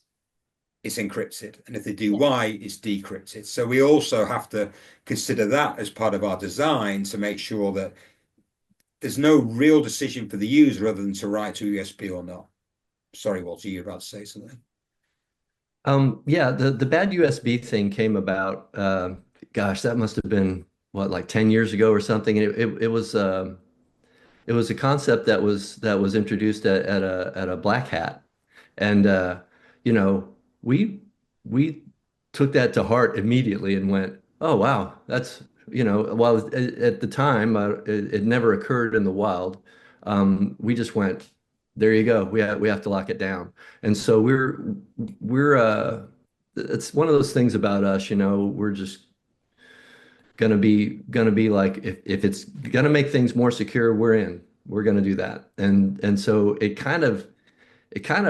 it's encrypted, and if they do Y, it's decrypted. So we also have to consider that as part of our design to make sure that there's no real decision for the user other than to write to USB or not. Sorry, Walter, you're about to say something. Yeah, the bad USB thing came about, gosh, that must have been what, like 10 years ago or something. It was a concept that was introduced at a black hat, and you know we took that to heart immediately and went, oh wow, that's while at the time it never occurred in the wild, we just went, there you go, we have to lock it down. And so we're it's one of those things about us, we're just gonna be like, if it's gonna make things more secure, we're gonna do that. And so it kind of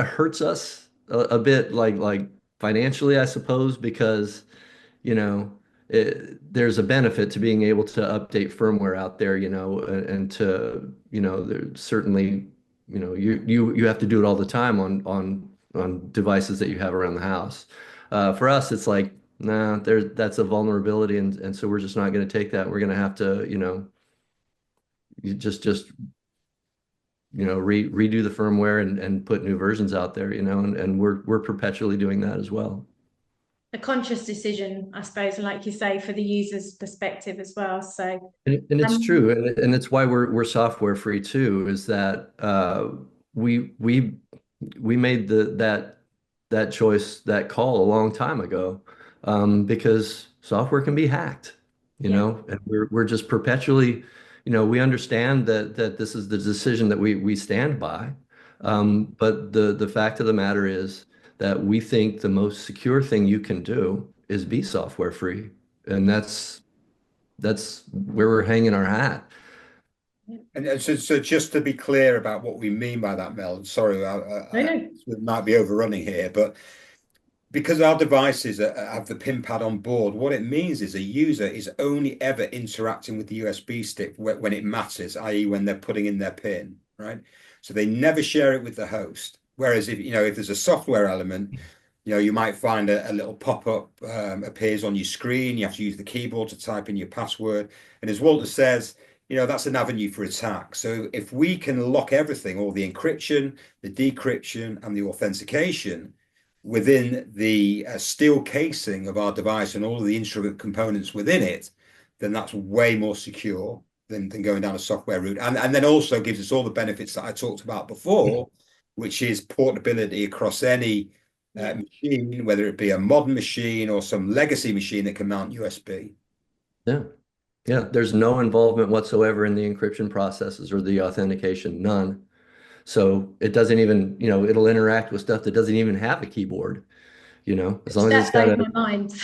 hurts us a bit, like financially, I suppose, because there's a benefit to being able to update firmware out there, and to, there's certainly, you have to do it all the time on devices that you have around the house. For us, it's like, nah, that's a vulnerability, and so we're just not going to take that. We're going to have to, you just redo the firmware and put new versions out there, and we're perpetually doing that as well. A conscious decision, I suppose, and like you say, for the user's perspective as well. So, and it's true, and it's why we're software free too. Is that we made that choice, that call a long time ago, because software can be hacked, and we're just perpetually, we understand that this is the decision that we stand by, but the fact of the matter is that we think the most secure thing you can do is be software free, and that's where we're hanging our hat. And so just to be clear about what we mean by that, Mel, sorry, I might be overrunning here, but because our devices have the PIN pad on board, what it means is a user is only ever interacting with the USB stick when it matters, i.e. when they're putting in their PIN, right? So they never share it with the host. Whereas if there's a software element, you might find a little pop-up appears on your screen. You have to use the keyboard to type in your password. And as Walter says, that's an avenue for attack. So if we can lock everything, all the encryption, the decryption, and the authentication within the steel casing of our device and all of the intricate components within it, then that's way more secure than going down a software route. And then also gives us all the benefits that I talked about before, which is portability across any machine, whether it be a modern machine or some legacy machine that can mount USB. Yeah. There's no involvement whatsoever in the encryption processes or the authentication, none. So it doesn't even, it'll interact with stuff that doesn't even have a keyboard, as long as it's got my mind.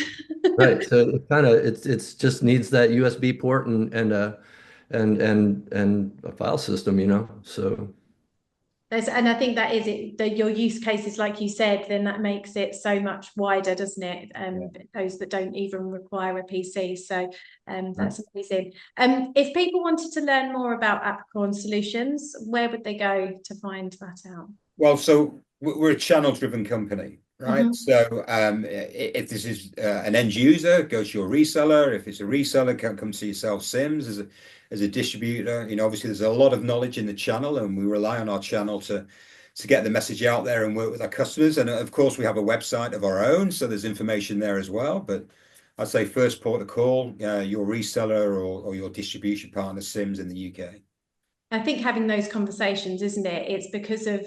Right. So it's just needs that USB port and a file system, so. And I think that is it. Your use cases, like you said, then that makes it so much wider, doesn't it? Those that don't even require a PC. So that's amazing. If people wanted to learn more about Apricorn Solutions, where would they go to find that out? Well, so we're a channel-driven company, right? So if this is an end user, go to your reseller. If it's a reseller, come to yourself Sims as a distributor. Obviously there's a lot of knowledge in the channel, and we rely on our channel to get the message out there and work with our customers. And of course, we have a website of our own, so there's information there as well. But I'd say first port of call, your reseller or your distribution partner, Sims in the UK. I think having those conversations, isn't it? It's because of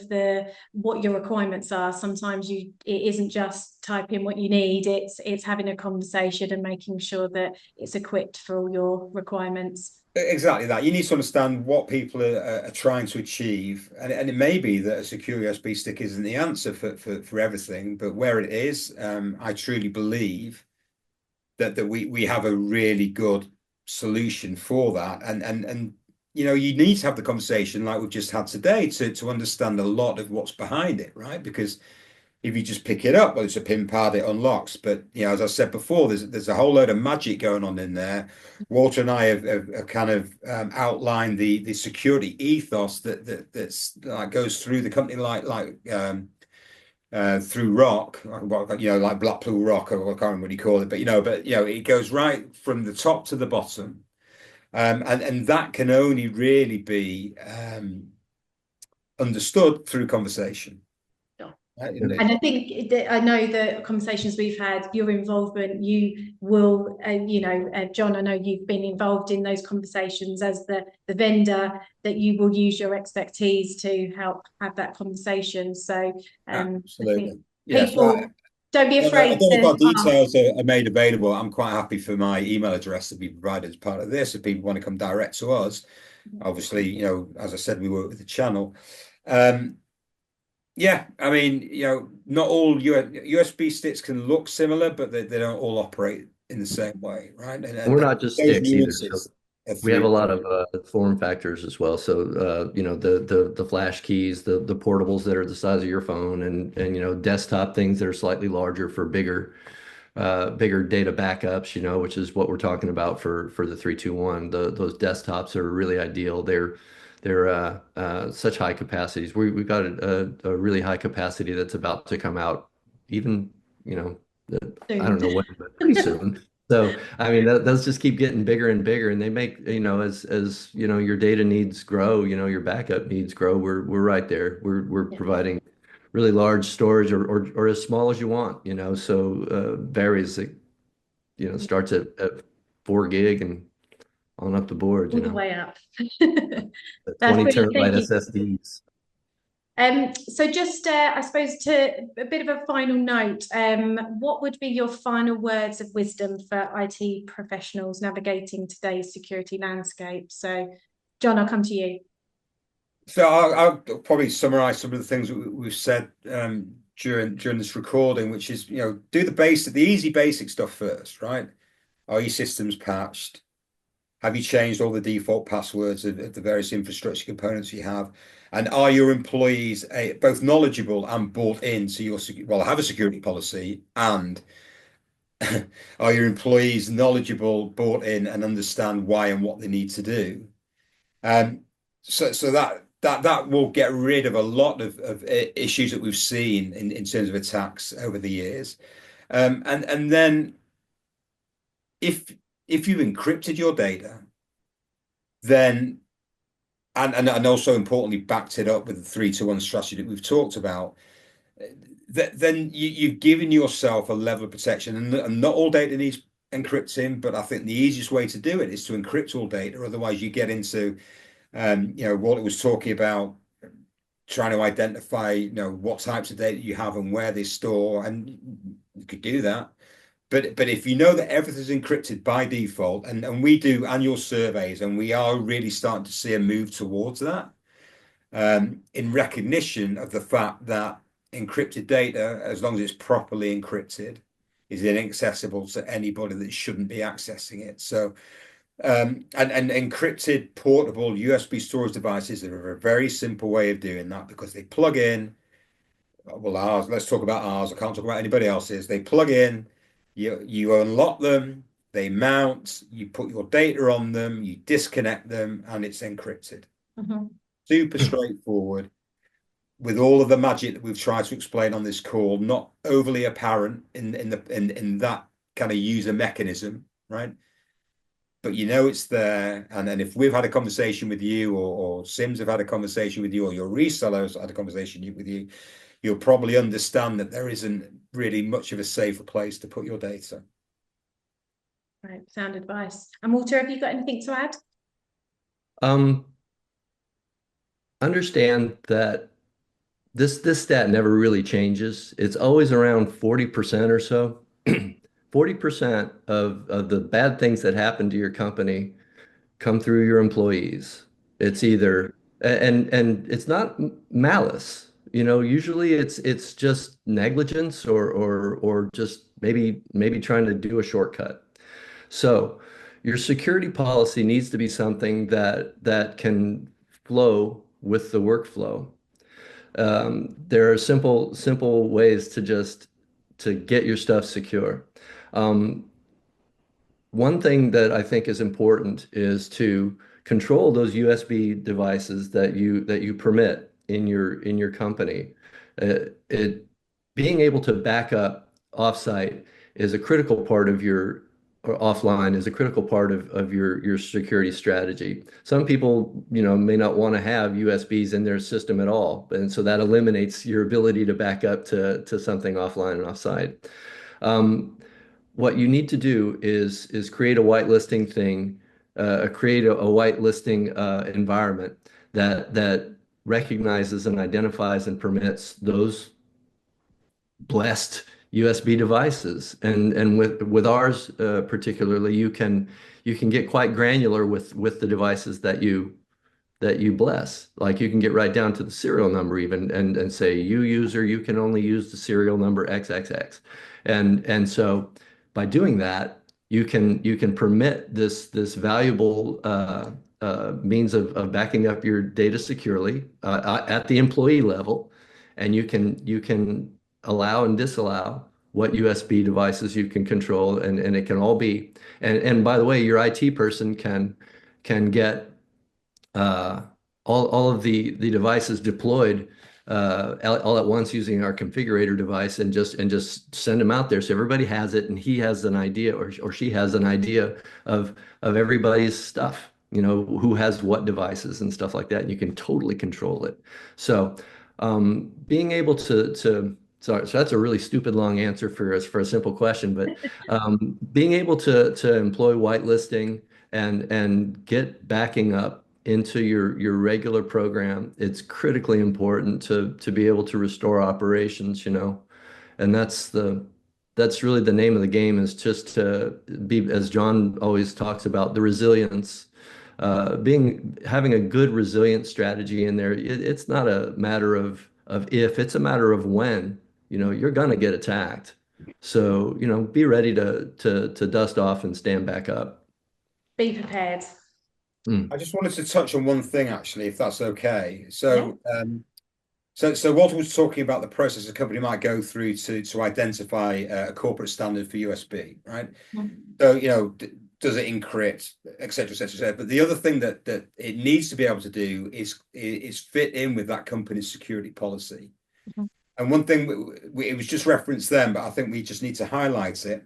what your requirements are. Sometimes it isn't just type in what you need. It's having a conversation and making sure that it's equipped for all your requirements. Exactly that. You need to understand what people are trying to achieve, and it may be that a secure USB stick isn't the answer for everything, but where it is, I truly believe that we have a really good solution for that, and you know, you need to have the conversation like we've just had today to understand a lot of what's behind it, right? Because if you just pick it up, well, it's a pin pad, it unlocks. But you know, as I said before, there's a whole load of magic going on in there. Walter and I have kind of outlined the security ethos that's like goes through the company, through rock, you know, like Blackpool Rock, or I can't remember what you call it, but you know, it goes right from the top to the bottom. And that can only really be understood through conversation. Right? And I think that I know the conversations we've had, your involvement, you will, John, I know you've been involved in those conversations as the vendor, that you will use your expertise to help have that conversation. So absolutely. I think people don't be afraid I don't know if our to details are made available. I'm quite happy for my email address to be provided as part of this. If people want to come direct to us, obviously, you know, as I said, we work with the channel. Yeah, I mean, you know, not all USB sticks can look similar, but they don't all operate in the same way, right? And we're not just those sticks either. So we have a lot of form factors as well. So you know, the flash keys, the portables that are the size of your phone, and you know, desktop things that are slightly larger for bigger data backups, you know, which is what we're talking about for the 321. Those desktops are really ideal. They're such high capacities. We've got a really high capacity that's about to come out, even, you know, I don't know when, but pretty soon. So I mean, those just keep getting bigger and bigger, and they make, you know, as you know, your data needs grow, you know, your backup needs grow. We're right there. We're providing really large storage or as small as you want, you know. So varies, you know, starts at 4 gig and on up the board, you all the know. way up. That's 20 brilliant. terabyte Thank you. SSDs. So just, I suppose, to a bit of a final note, what would be your final words of wisdom for IT professionals navigating today's security landscape? So, John, I'll come to you. So I'll probably summarize some of the things we've said during this recording, which is, you know, do the easy basic stuff first, right? Are your systems patched? Have you changed all the default passwords of the various infrastructure components you have? And are your employees both knowledgeable and bought into your, well, have a security policy, and are your employees knowledgeable, bought in, and understand why and what they need to do? So that will get rid of a lot of issues that we've seen in terms of attacks over the years. And then if you've encrypted your data, then and also importantly backed it up with the 3-to-1 strategy that we've talked about, then you've given yourself a level of protection. And not all data needs encrypting, but I think the easiest way to do it is to encrypt all data. Otherwise, you get into you know, Walter was talking about trying to identify, you know, what types of data you have and where they store, and you could do that. But if you know that everything's encrypted by default, and we do annual surveys, and we are really starting to see a move towards that, in recognition of the fact that encrypted data, as long as it's properly encrypted, is inaccessible to anybody that shouldn't be accessing it. So and encrypted portable USB storage devices are a very simple way of doing that, because they plug in. Well, ours, let's talk about ours. I can't talk about anybody else's. They plug in, you unlock them, they mount, you put your data on them, you disconnect them, and it's encrypted. Super straightforward, with all of the magic that we've tried to explain on this call, not overly apparent in that kind of user mechanism, right? but you know it's there. And then if we've had a conversation with you, or Sims have had a conversation with you, or your resellers had a conversation with you, you'll probably understand that there isn't really much of a safer place to put your data. Right, sound advice. And Walter, have you got anything to add? Understand that this stat never really changes. It's always around 40% or so. 40% of the bad things that happen to your company come through your employees. It's either and it's not malice. Usually it's just negligence or just maybe trying to do a shortcut. So your security policy needs to be something that can flow with the workflow. There are simple ways to get your stuff secure. Um, One thing that I think is important is to control those USB devices that you permit in your company. It being able to back up offsite is a critical part of your or offline is a critical part of your security strategy. Some people, may not want to have USBs in their system at all, and so that eliminates your ability to back up to something offline and offsite. Um, what you need to do is create a whitelisting thing, create a whitelisting environment that recognizes and identifies and permits those blessed USB devices. And with ours particularly, you can get quite granular with the devices that you bless. Like you can get right down to the serial number even and say, you user, you can only use the serial number XXX. And so by doing that, you can permit this valuable means of backing up your data securely at the employee level, and you can allow and disallow what USB devices you can control, and it can all be. And by the way, your IT person can get uh, all of the devices deployed all at once using our configurator device, and just send them out there so everybody has it, and he has an idea, or she has an idea of everybody's stuff, who has what devices and stuff like that, and you can totally control it. So being able to sorry, so that's a really stupid long answer for a simple question, but being able to employ whitelisting and get backing up into your regular program, it's critically important to be able to restore operations, and that's really the name of the game, is just to be, as John always talks about, the resilience. Having a good resilient strategy in there. It's not a matter of if, it's a matter of when. You're gonna get attacked. So, be ready to dust off and stand back up. Be prepared. I just wanted to touch on one thing, actually, if that's okay. So, so Walter was talking about the process a company might go through to identify a corporate standard for USB, right? So, does it encrypt, et cetera, et cetera, et cetera. But the other thing that it needs to be able to do is fit in with that company's security policy. And one thing, it was just referenced then, but I think we just need to highlight it.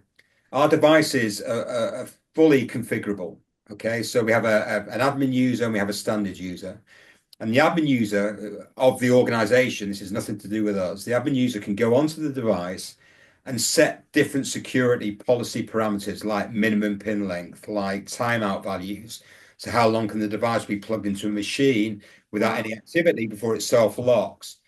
Our devices are fully configurable. Okay, so we have an admin user and we have a standard user. And the admin user of the organization, this has nothing to do with us, the admin user can go onto the device and set different security policy parameters, like minimum pin length, like timeout values. So how long can the device be plugged into a machine without any activity before it self-locks?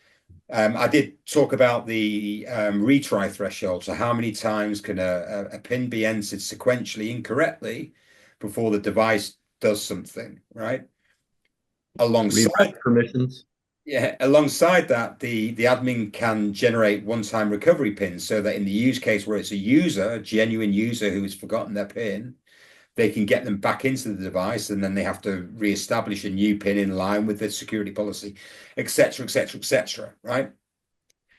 I did talk about the retry threshold. So how many times can a pin be entered sequentially incorrectly before the device does something, right? Alongside permissions. Yeah, alongside that, the admin can generate one-time recovery pins, so that in the use case where it's a genuine user who has forgotten their pin, they can get them back into the device, and then they have to reestablish a new pin in line with the security policy, etc., etc., etc., right?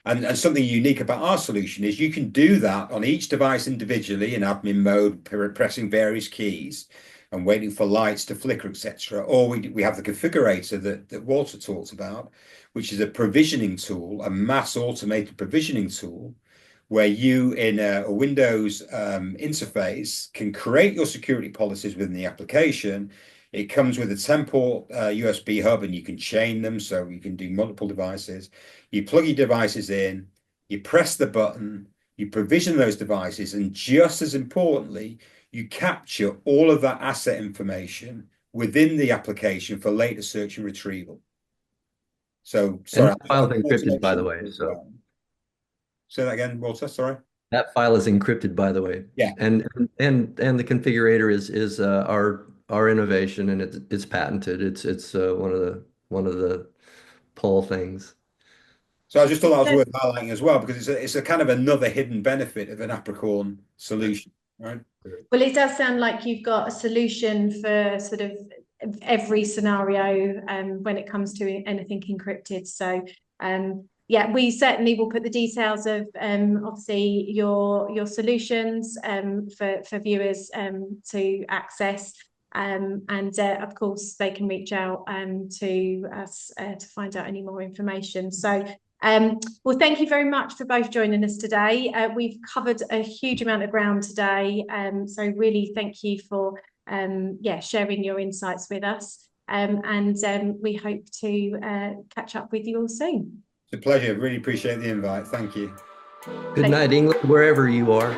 And something unique about our solution is you can do that on each device individually in admin mode, pressing various keys and waiting for lights to flicker, etc. Or we have the configurator that Walter talked about, which is a provisioning tool, a mass automated provisioning tool, where you in a Windows interface can create your security policies within the application. It comes with a 10-port USB hub, and you can chain them so you can do multiple devices. You plug your devices in, you press the button, you provision those devices, and just as importantly, you capture all of that asset information within the application for later search and retrieval. So, sorry, And that file is encrypted, by the way. So say that again, Walter. Sorry. that file is encrypted, by the way. Yeah. And the configurator is our innovation, and it's patented. It's one of the pull things. So I just thought that was worth highlighting as well, because it's a kind of another hidden benefit of an Apricorn solution, right? Well, it does sound like you've got a solution for sort of every scenario when it comes to anything encrypted. So yeah, we certainly will put the details of obviously your solutions for viewers to access. And of course, they can reach out to us to find out any more information. So well, thank you very much for both joining us today. We've covered a huge amount of ground today. So really thank you for sharing your insights with us. And we hope to catch up with you all soon. It's a pleasure. Really appreciate the invite. Thank you. Good night, England, wherever you are.